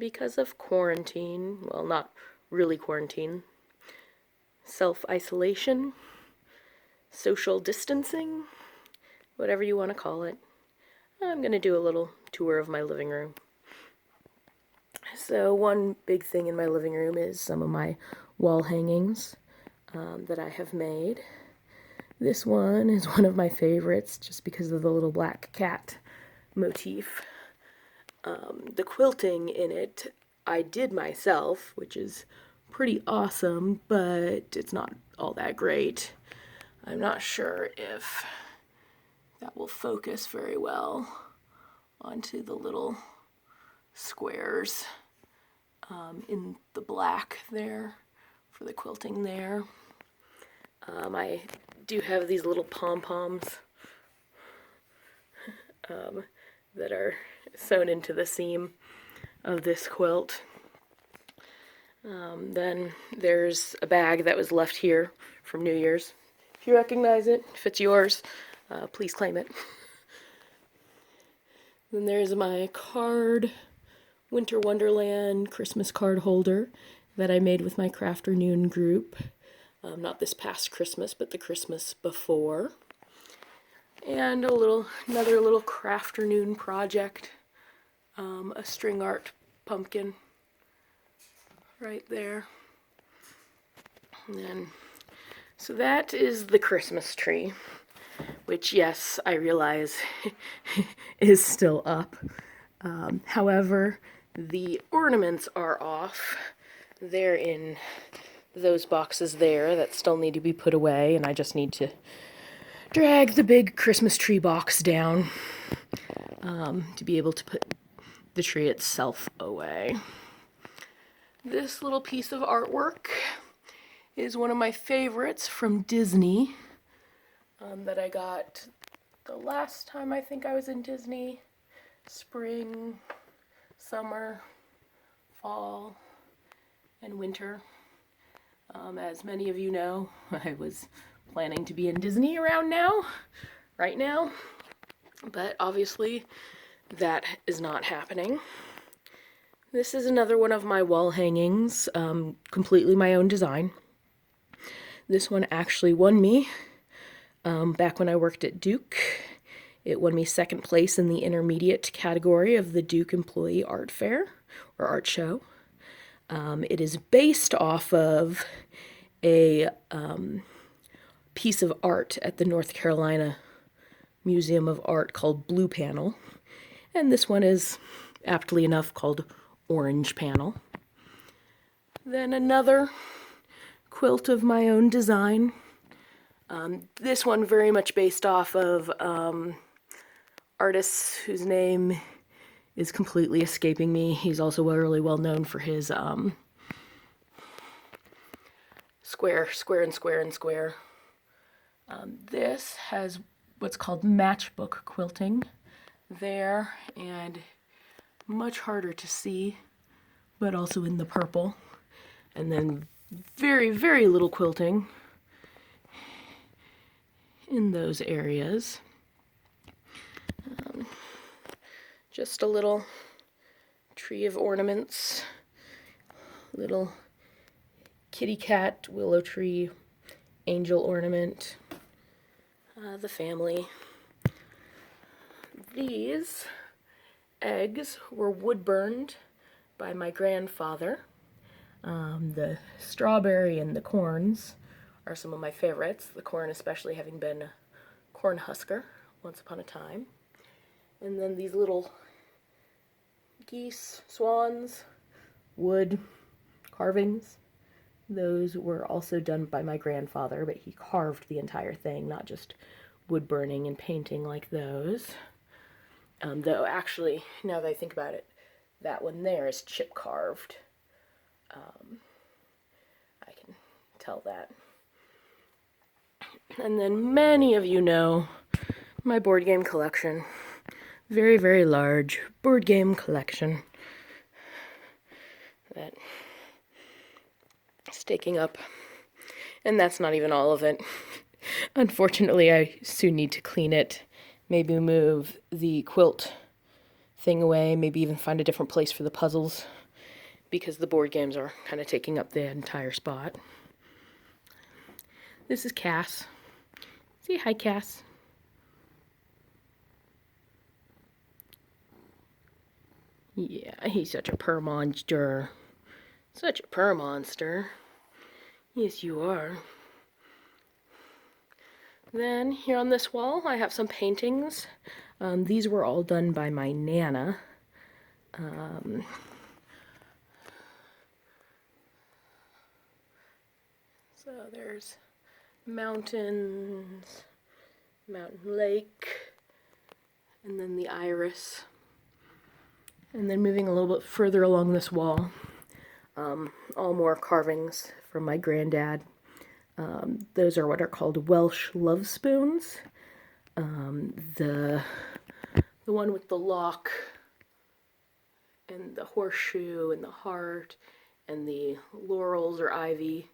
because of quarantine, well, not really quarantine, self-isolation, social distancing, whatever you want to call it, I'm going to do a little tour of my living room. So one big thing in my living room is some of my wall hangings that I have made. This one is one of my favorites just because of the little black cat motif. The quilting in it I did myself, which is pretty awesome, but it's not all that great. I'm not sure if that will focus very well onto the little squares in the black there for the quilting there. I do have these little pom-poms that are sewn into the seam of this quilt. Then there's a bag that was left here from New Year's. If you recognize it, if it's yours, please claim it. Then there's my card, Winter Wonderland Christmas card holder that I made with my Crafternoon group. Not this past Christmas, but the Christmas before. And another little Crafternoon project, a string art pumpkin right there. And then, so that is the Christmas tree, which, yes, I realize is still up. However, the ornaments are off. They're in those boxes there that still need to be put away, and I just need to drag the big Christmas tree box down to be able to put the tree itself away. This little piece of artwork is one of my favorites from Disney that I got the last time I think I was in Disney. Spring, summer, fall, and winter. As many of you know, I was planning to be in Disney right now, but obviously that is not happening. This is another one of my wall hangings, completely my own design. This one actually won me back when I worked at Duke. It won me second place in the intermediate category of the Duke Employee Art Fair, or art show. It is based off of a piece of art at the North Carolina Museum of Art called Blue Panel. And this one is, aptly enough, called Orange Panel. Then another quilt of my own design. This one very much based off of artists whose name is completely escaping me. He's also really well known for his square. This has what's called matchbook quilting there, and much harder to see, but also in the purple. And then very, very little quilting in those areas. Just a little tree of ornaments, little kitty cat, willow tree, angel ornament, the family. These eggs were wood burned by my grandfather. The strawberry and the corns are some of my favorites, the corn especially having been a corn husker once upon a time. And then these little geese, swans, wood carvings. Those were also done by my grandfather, but he carved the entire thing, not just wood burning and painting like those. Though actually, now that I think about it, that one there is chip carved. I can tell that. And then many of you know my board game collection. Very, very large board game collection that is taking up, and that's not even all of it. Unfortunately, I soon need to clean it, maybe move the quilt thing away, maybe even find a different place for the puzzles because the board games are kind of taking up the entire spot. This is Cass. Say hi, Cass. Yeah, he's such a purr monster. Such a purr monster. Yes, you are. Then here on this wall, I have some paintings. These were all done by my Nana. So there's mountains, mountain lake, and then the iris. And then moving a little bit further along this wall, all more carvings from my granddad. Those are what are called Welsh love spoons. The one with the lock and the horseshoe and the heart and the laurels or ivy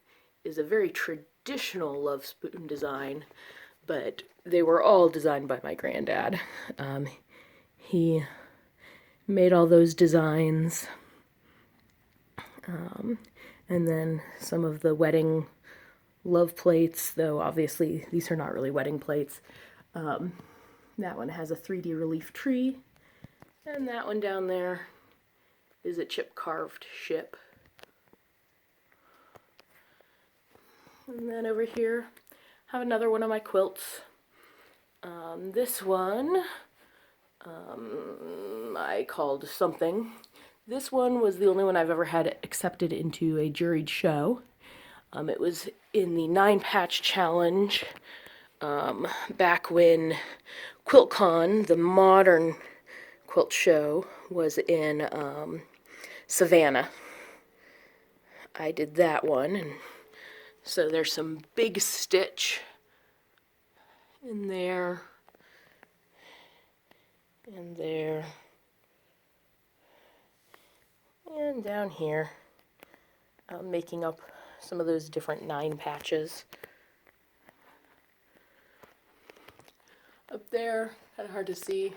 is a very traditional love spoon design, but they were all designed by my granddad. He made all those designs, and then some of the wedding love plates, though obviously these are not really wedding plates. That one has a 3D relief tree, and that one down there is a chip carved ship. And then over here I have another one of my quilts. This one I called something. This one was the only one I've ever had accepted into a juried show. It was in the 9-patch challenge back when QuiltCon, the modern quilt show, was in Savannah. I did that one, and so there's some big stitch in there and there and down here, making up some of those different 9 patches. Up there, kind of hard to see,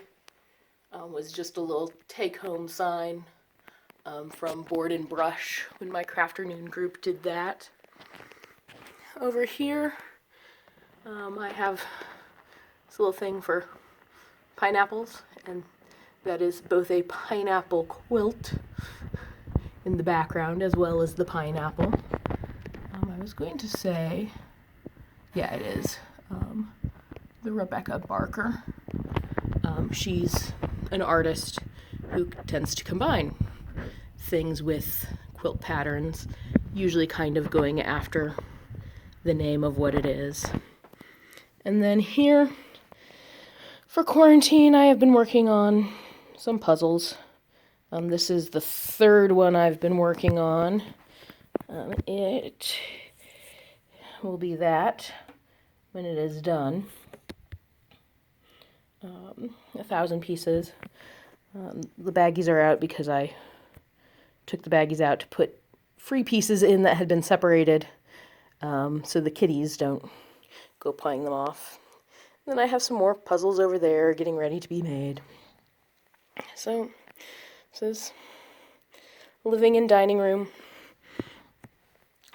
was just a little take-home sign from Board and Brush when my Crafternoon group did that. Over here, I have this little thing for pineapples, and that is both a pineapple quilt in the background as well as the pineapple. I was going to say, yeah, it is the Rebecca Barker. She's an artist who tends to combine things with quilt patterns, usually kind of going after the name of what it is. And then here, for quarantine, I have been working on some puzzles. This is the 3rd one I've been working on. It will be that when it is done. 1,000 pieces. The baggies are out because I took the baggies out to put free pieces in that had been separated, so the kitties don't go playing them off. Then I have some more puzzles over there getting ready to be made. So this is living and dining room.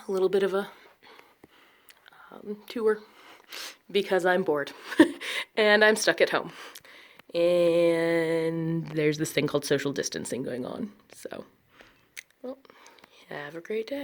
A little bit of a tour because I'm bored and I'm stuck at home. And there's this thing called social distancing going on. So, well, have a great day.